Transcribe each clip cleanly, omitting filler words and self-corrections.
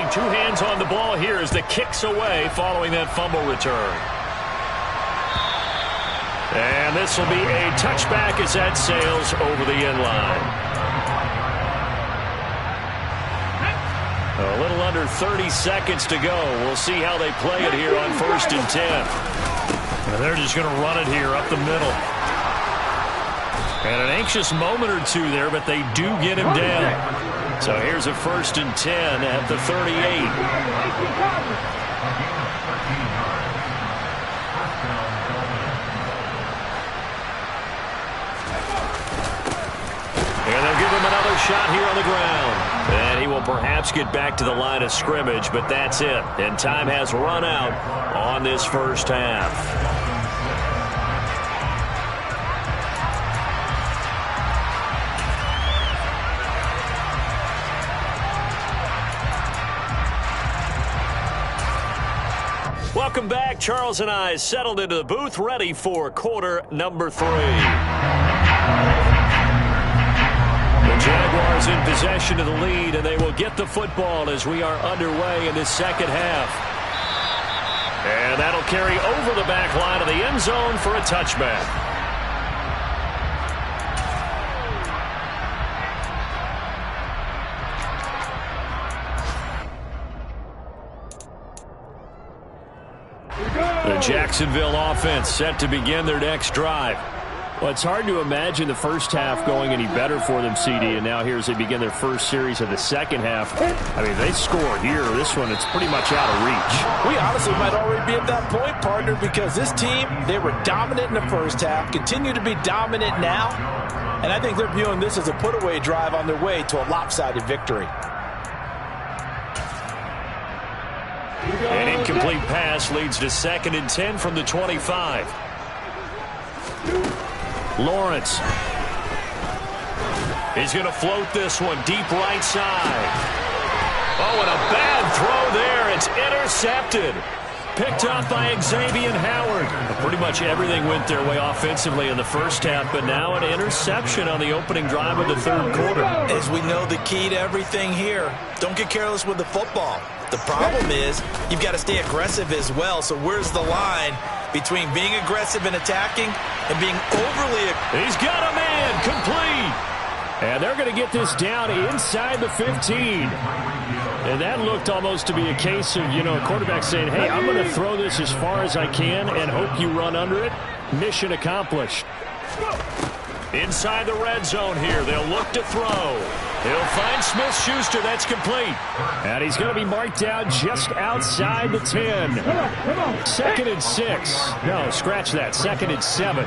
facing two hands on the ball here as the kick's away following that fumble return. And this will be a touchback as that sails over the end line. A little under 30 seconds to go. We'll see how they play it here on 1st and 10. And they're just going to run it here up the middle. And an anxious moment or two there, but they do get him down. So here's a 1st and 10 at the 38. And they'll give him another shot here on the ground. And he will perhaps get back to the line of scrimmage, but that's it. And time has run out on this first half. Welcome back. Charles and I settled into the booth, ready for quarter number 3. The Jaguars in possession of the lead, and they will get the football as we are underway in this second half. And that'll carry over the back line of the end zone for a touchback. The Jacksonville offense set to begin their next drive. Well, it's hard to imagine the first half going any better for them, CD, and now here as they begin their first series of the second half. I mean, they score here. This one, it's pretty much out of reach. We honestly might already be at that point, partner, because this team, they were dominant in the first half, continue to be dominant now, and I think they're viewing this as a put-away drive on their way to a lopsided victory. An incomplete pass leads to 2nd and 10 from the 25. Lawrence. He's going to float this one deep right side. Oh, and a bad throw there. It's intercepted. Picked up by Xavier Howard. Pretty much everything went their way offensively in the first half, but now an interception on the opening drive of the third quarter. As we know, the key to everything here, don't get careless with the football. The problem is you've got to stay aggressive as well. So where's the line between being aggressive and attacking and being overly... He's got a man complete. And they're going to get this down inside the 15. And that looked almost to be a case of, a quarterback saying, hey, I'm going to throw this as far as I can and hope you run under it. Mission accomplished. Inside the red zone here. They'll look to throw. He'll find Smith-Schuster. That's complete. And he's going to be marked out just outside the 10. 2nd and 6. No, scratch that. 2nd and 7.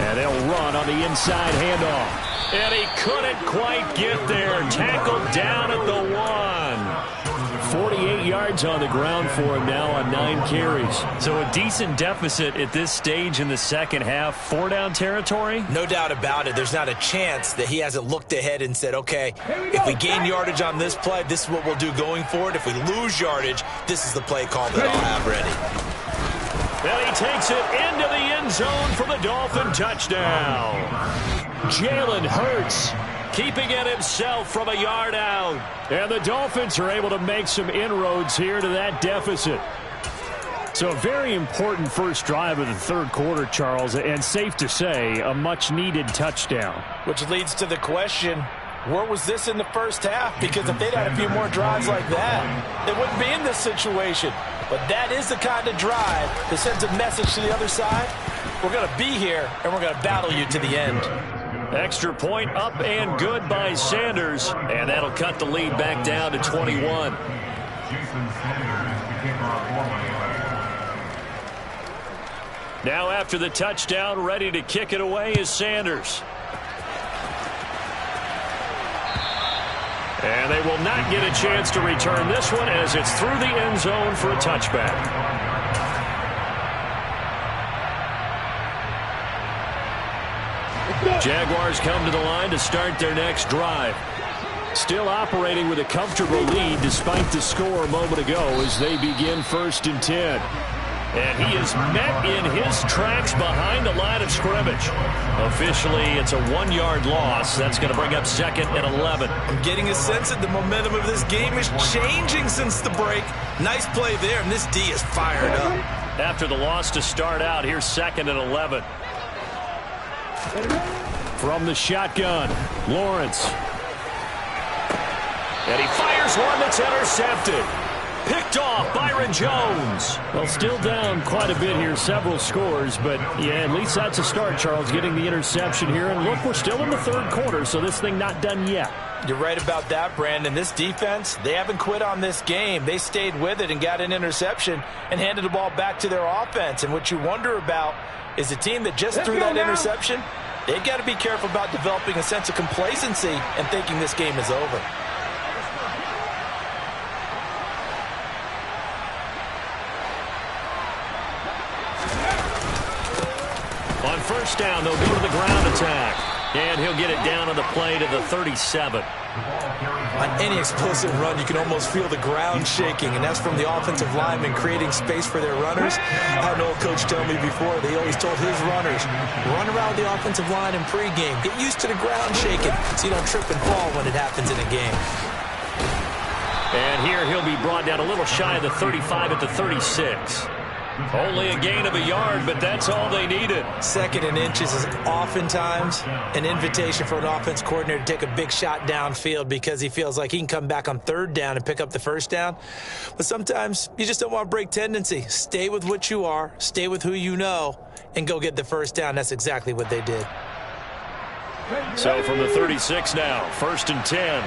And they'll run on the inside handoff. And he couldn't quite get there. Tackled down at the 1. 48 yards on the ground for him now on 9 carries. So a decent deficit at this stage in the second half. 4-down territory? No doubt about it. There's not a chance that he hasn't looked ahead and said, okay, if we gain yardage on this play, this is what we'll do going forward. If we lose yardage, this is the play call that I'll have ready. Well, he takes it into the end zone for the Dolphin touchdown. Jalen Hurts keeping it himself from a yard out. And the Dolphins are able to make some inroads here to that deficit. So a very important first drive of the third quarter, Charles, and safe to say, a much-needed touchdown. Which leads to the question, where was this in the first half? Because if they'd had a few more drives like that, they wouldn't be in this situation. But that is the kind of drive that sends a message to the other side. We're going to be here, and we're going to battle you to the end. Extra point up and good by Sanders. And that'll cut the lead back down to 21. Now after the touchdown, ready to kick it away is Sanders. And they will not get a chance to return this one as it's through the end zone for a touchback. Jaguars come to the line to start their next drive. Still operating with a comfortable lead despite the score a moment ago as they begin 1st and 10. And he is met in his tracks behind the line of scrimmage. Officially, it's a 1-yard loss. That's going to bring up 2nd and 11. I'm getting a sense that the momentum of this game is changing since the break. Nice play there, and this D is fired up. After the loss to start out, here's 2nd and 11. From the shotgun, Lawrence. And he fires one that's intercepted. Picked off, Byron Jones. Well, still down quite a bit here, several scores, but yeah, at least that's a start, Charles, getting the interception here. And look, we're still in the 3rd quarter, so this thing not done yet. You're right about that, Brandon. This defense, they haven't quit on this game. They stayed with it and got an interception and handed the ball back to their offense. And what you wonder about is a team that just threw that interception, they've got to be careful about developing a sense of complacency and thinking this game is over. On 1st down, they'll go to the ground attack. And he'll get it down on the play to the 37. On any explosive run, you can almost feel the ground shaking, and that's from the offensive linemen creating space for their runners. I had an old coach tell me before, they always told his runners, run around the offensive line in pregame. Get used to the ground shaking so you don't trip and fall when it happens in a game. And here he'll be brought down a little shy of the 35 at the 36. Only a gain of a yard, but that's all they needed. 2nd and inches is oftentimes an invitation for an offense coordinator to take a big shot downfield because he feels like he can come back on 3rd down and pick up the 1st down. But sometimes you just don't want to break tendency. Stay with what you are, stay with who you know, and go get the 1st down. That's exactly what they did. So from the 36 now, 1st and 10.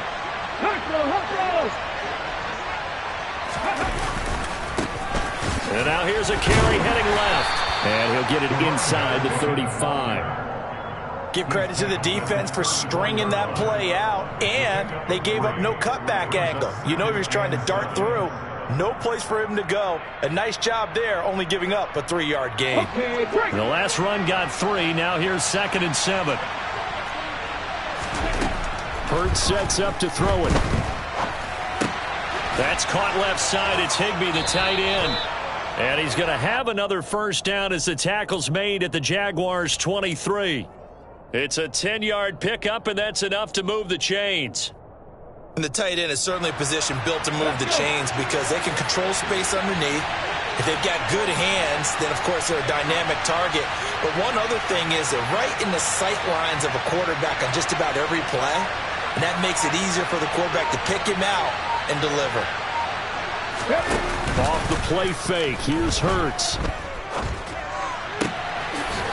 And now here's a carry heading left. And he'll get it inside the 35. Give credit to the defense for stringing that play out, and they gave up no cutback angle. You know he was trying to dart through. No place for him to go. A nice job there, only giving up a 3-yard gain. The last run got 3. Now here's 2nd and 7. Hurts sets up to throw it. That's caught left side. It's Higbee, the tight end. And he's going to have another 1st down as the tackle's made at the Jaguars' 23. It's a 10-yard pickup, and that's enough to move the chains. And the tight end is certainly a position built to move the chains because they can control space underneath. If they've got good hands, then, of course, they're a dynamic target. But one other thing is they're right in the sight lines of a quarterback on just about every play, and that makes it easier for the quarterback to pick him out and deliver. Off the play fake, here's Hurts.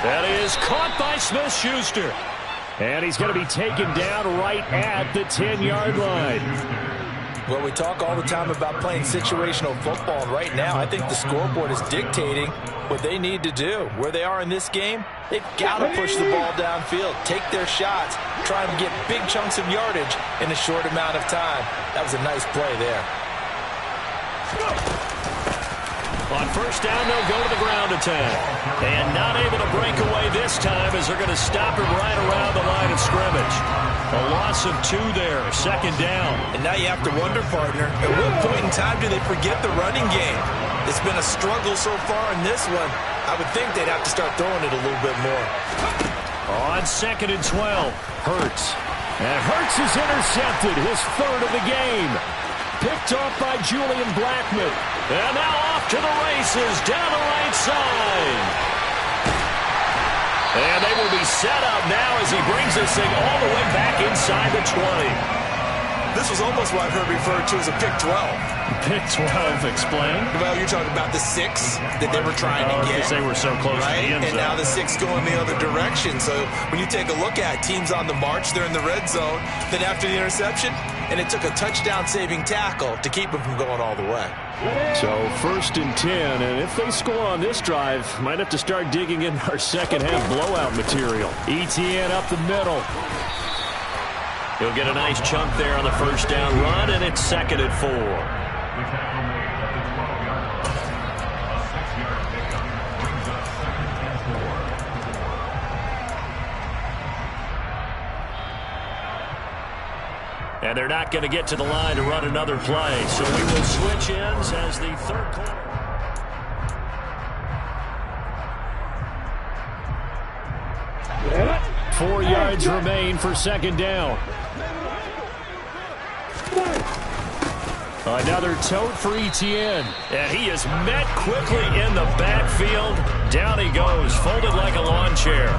That is caught by Smith-Schuster. And he's going to be taken down right at the 10-yard line. Well, we talk all the time about playing situational football, and right now I think the scoreboard is dictating what they need to do. Where they are in this game, they've got to push the ball downfield, take their shots, try and get big chunks of yardage in a short amount of time. That was a nice play there. On 1st down, they'll go to the ground attack. And not able to break away this time as they're going to stop him right around the line of scrimmage. A loss of 2 there, 2nd down. And now you have to wonder, partner, at what point in time do they forget the running game? It's been a struggle so far in this one. I would think they'd have to start throwing it a little bit more. On 2nd and 12, Hurts. And Hurts is intercepted, his 3rd of the game. Picked off by Julian Blackmon. And now off to the races down the right side. And they will be set up now as he brings this thing all the way back inside the 20. This was almost what I've heard referred to as a pick 12. Pick 12, explain. Well, you're talking about the 6 that they were trying to get. Because they were so close to the end zone. And now the 6 going the other direction. So when you take a look at teams on the march, they're in the red zone. Then after the interception, and it took a touchdown-saving tackle to keep them from going all the way. So 1st and 10, and if they score on this drive, might have to start digging in our second-half blowout material. ETN up the middle. He'll get a nice chunk there on the 1st down run, and it's 2nd and 4. And they're not going to get to the line to run another play. So we will switch ends as the 3rd quarter. 4 yards remain for second down. Another tote for Etienne. And he is met quickly in the backfield. Down he goes, folded like a lawn chair.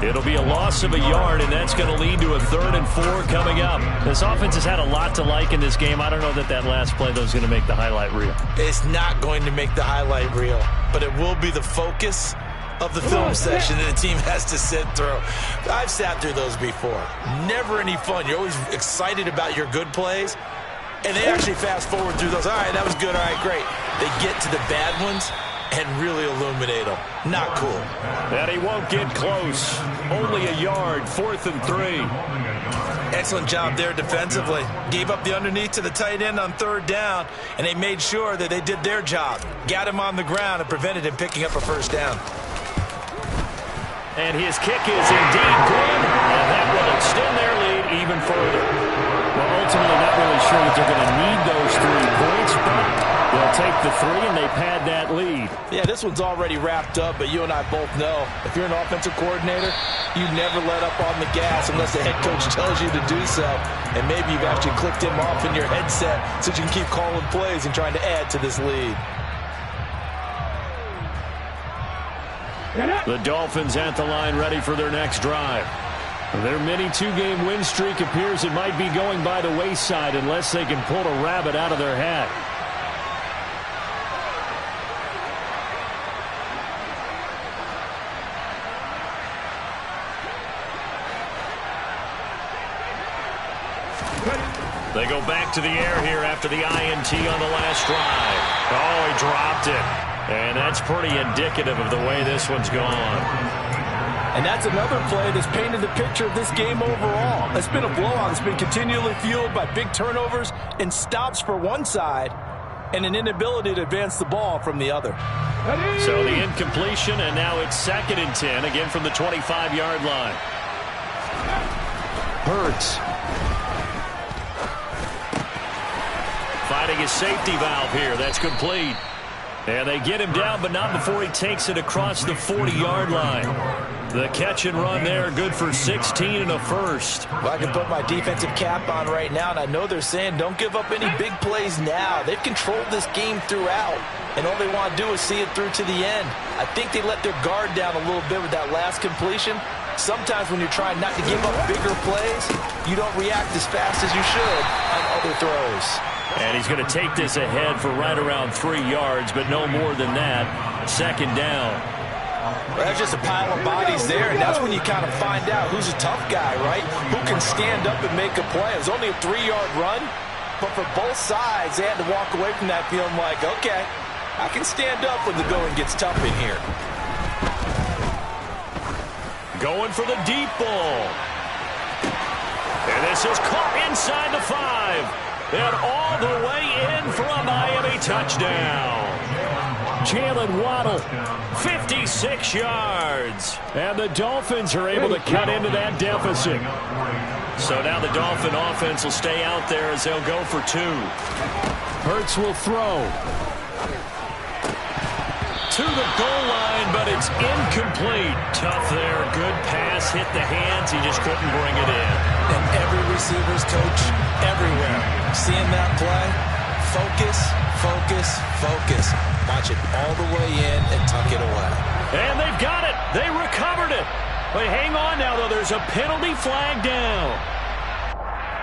It'll be a loss of a yard, and that's going to lead to a 3rd and 4 coming up. This offense has had a lot to like in this game. I don't know that last play, though, is going to make the highlight reel. It's not going to make the highlight reel, but it will be the focus of the film session that the team has to sit through. I've sat through those before. Never any fun. You're always excited about your good plays, and they actually fast forward through those. All right, that was good. All right, great. They get to the bad ones and really illuminate them. Not cool. And he won't get close. Only a yard, 4th and 3. Excellent job there defensively. Gave up the underneath to the tight end on 3rd down, and they made sure that they did their job. Got him on the ground and prevented him picking up a 1st down. And his kick is indeed good, and that will extend their lead even further. Well, ultimately, not really sure that they're going to need those 3 points, but they'll take the 3, and they pad that lead. Yeah, this one's already wrapped up, but you and I both know if you're an offensive coordinator, you never let up on the gas unless the head coach tells you to do so. And maybe you've actually clicked him off in your headset so you can keep calling plays and trying to add to this lead. The Dolphins at the line, ready for their next drive. Their mini 2-game win streak appears it might be going by the wayside unless they can pull a rabbit out of their hat. They go back to the air here after the INT on the last drive. Oh, he dropped it. And that's pretty indicative of the way this one's gone. And that's another play that's painted the picture of this game overall. It's been a blowout. It's been continually fueled by big turnovers and stops for one side and an inability to advance the ball from the other. So the incompletion, and now it's 2nd and 10, again from the 25-yard line. Hurts. Finding his safety valve here. That's complete. And they get him down, but not before he takes it across the 40-yard line. The catch and run there, good for 16 and a 1st. Well, I can put my defensive cap on right now, and I know they're saying don't give up any big plays now. They've controlled this game throughout, and all they want to do is see it through to the end. I think they let their guard down a little bit with that last completion. Sometimes when you're trying not to give up bigger plays, you don't react as fast as you should on other throws. And he's going to take this ahead for right around 3 yards, but no more than that. 2nd down. Well, that's just a pile of bodies there, and that's when you kind of find out who's a tough guy, right? Who can stand up and make a play. It was only a 3-yard run, but for both sides, they had to walk away from that feeling like, okay, I can stand up when the going gets tough in here. Going for the deep ball. And this is caught inside the 5. And all the way in for a Miami touchdown. Jalen Waddle, 56 yards. And the Dolphins are able to cut into that deficit. So now the Dolphin offense will stay out there as they'll go for 2. Hurts will throw. To the goal line, but it's incomplete. Tough there. Good pass. Hit the hands. He just couldn't bring it in. And every receiver's coach everywhere. Seeing that play, focus, focus, focus. Watch it all the way in and tuck it away. And they've got it. They recovered it. But hang on now, though. There's a penalty flag down.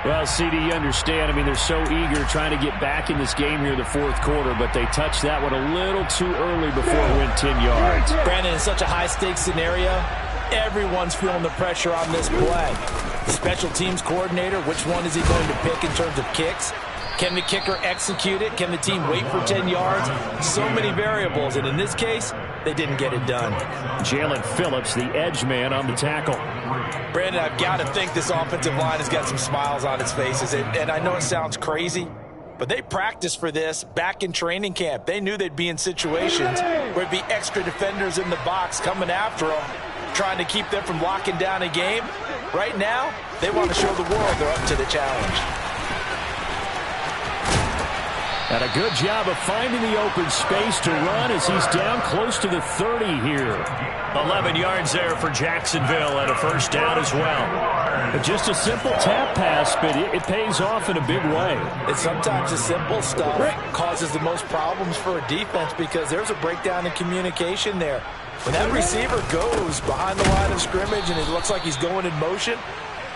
Well, CD, you understand. I mean, they're so eager trying to get back in this game here in the 4th quarter, but they touched that one a little too early before it went 10 yards. Brandon, in such a high-stakes scenario, everyone's feeling the pressure on this play. The special teams coordinator, which one is he going to pick in terms of kicks? Can the kicker execute it? Can the team wait for 10 yards? So many variables, and in this case, they didn't get it done. Jalen Phillips, the edge man on the tackle. Brandon, I've got to think this offensive line has got some smiles on its faces, and I know it sounds crazy, but they practiced for this back in training camp. They knew they'd be in situations where there'd be extra defenders in the box coming after them, trying to keep them from locking down a game. Right now, they want to show the world they're up to the challenge. And a good job of finding the open space to run as he's down close to the 30 here. 11 yards there for Jacksonville and a first down as well. Just a simple tap pass, but it pays off in a big way. And sometimes the simple stuff causes the most problems for a defense because there's a breakdown in communication there. When that receiver goes behind the line of scrimmage and it looks like he's going in motion,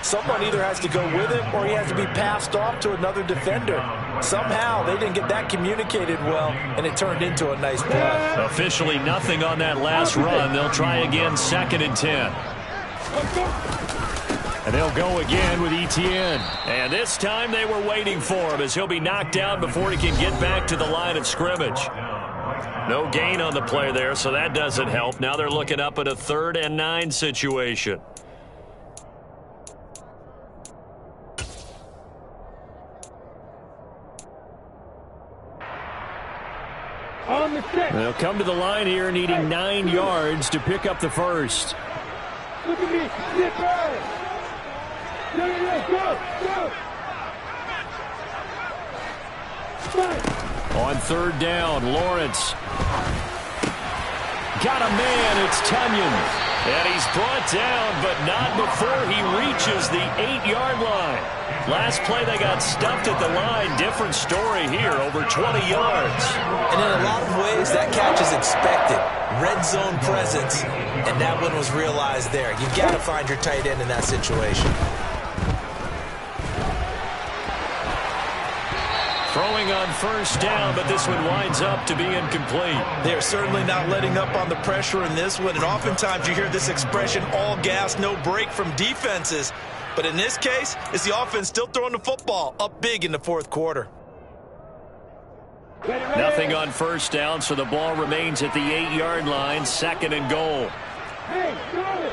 someone either has to go with him or he has to be passed off to another defender. Somehow they didn't get that communicated well, and it turned into a nice play. Officially nothing on that last run. They'll try again, 2nd and 10. And they'll go again with Etienne. And this time they were waiting for him as he'll be knocked down before he can get back to the line of scrimmage. No gain on the play there, so that doesn't help. Now they're looking up at a 3rd and 9 situation. They'll come to the line here needing 9 yards to pick up the first. Look at me. Sit back. Go. On 3rd down, Lawrence. Got a man, it's Tunyon. And he's brought down, but not before he reaches the 8-yard line. Last play they got stuffed at the line. Different story here, over 20 yards. And in a lot of ways, that catch is expected. Red zone presence, and that one was realized there. You've got to find your tight end in that situation. Throwing on 1st down, but this one winds up to be incomplete. They're certainly not letting up on the pressure in this one, and oftentimes you hear this expression, all gas, no break from defenses. But in this case, it's the offense still throwing the football up big in the 4th quarter. Nothing on 1st down, so the ball remains at the 8-yard line, 2nd and goal. Hey, got it.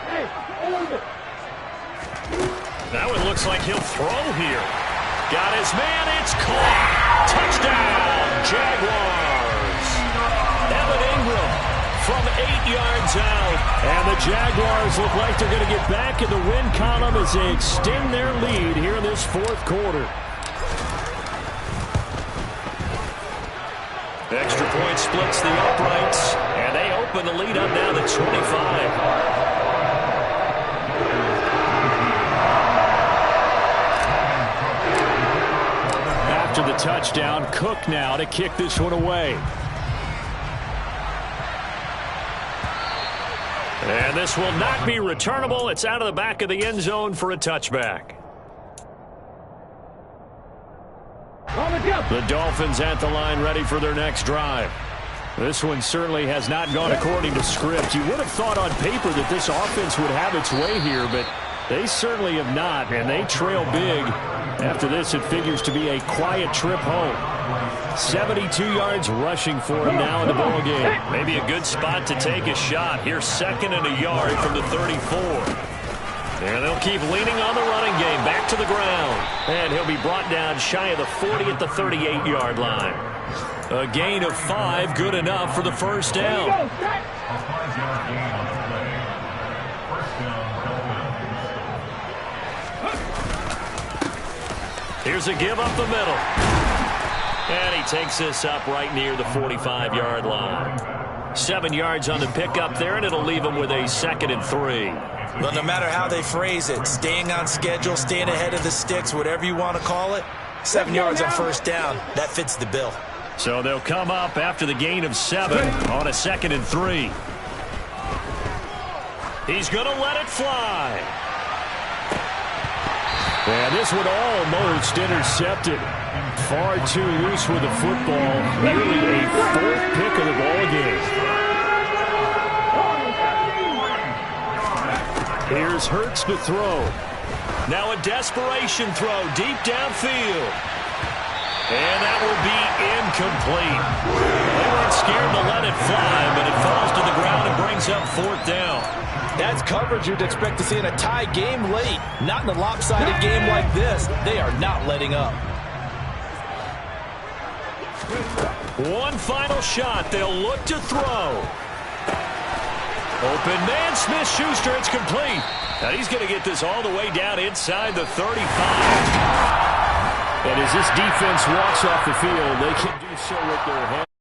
Hey. That one looks like he'll throw here. Got his man, it's caught. Touchdown, Jaguars. Evan Ingram from 8 yards out. And the Jaguars look like they're going to get back in the win column as they extend their lead here in this 4th quarter. Extra point splits the uprights, and they open the lead up now to 25. After the touchdown, Cook now to kick this one away. And this will not be returnable. It's out of the back of the end zone for a touchback. The Dolphins at the line ready for their next drive. This one certainly has not gone according to script. You would have thought on paper that this offense would have its way here, but they certainly have not, and they trail big. After this, it figures to be a quiet trip home. 72 yards rushing for him now in the ball game. Maybe a good spot to take a shot. Here's 2nd and a yard from the 34. And they'll keep leaning on the running game. Back to the ground. And he'll be brought down shy of the 40 at the 38-yard line. A gain of 5, good enough for the first down. Here's a give up the middle. And he takes this up right near the 45-yard line. 7 yards on the pickup there, and it'll leave him with a 2nd and 3. Well, no matter how they phrase it, staying on schedule, staying ahead of the sticks, whatever you want to call it, 7 yards on 1st down, that fits the bill. So they'll come up after the gain of 7 on a 2nd and 3. He's going to let it fly. And this one almost intercepted. Far too loose with the football. Nearly a 4th pick of the ball game. Here's Hurts to throw. Now a desperation throw deep downfield. And that will be incomplete. They weren't scared to let it fly, but it falls to the ground and brings up 4th down. That's coverage you'd expect to see in a tie game late. Not in a lopsided game like this. They are not letting up. One final shot. They'll look to throw. Open man, Smith-Schuster, it's complete. And he's going to get this all the way down inside the 35. And as this defense walks off the field, they can do so with their hands.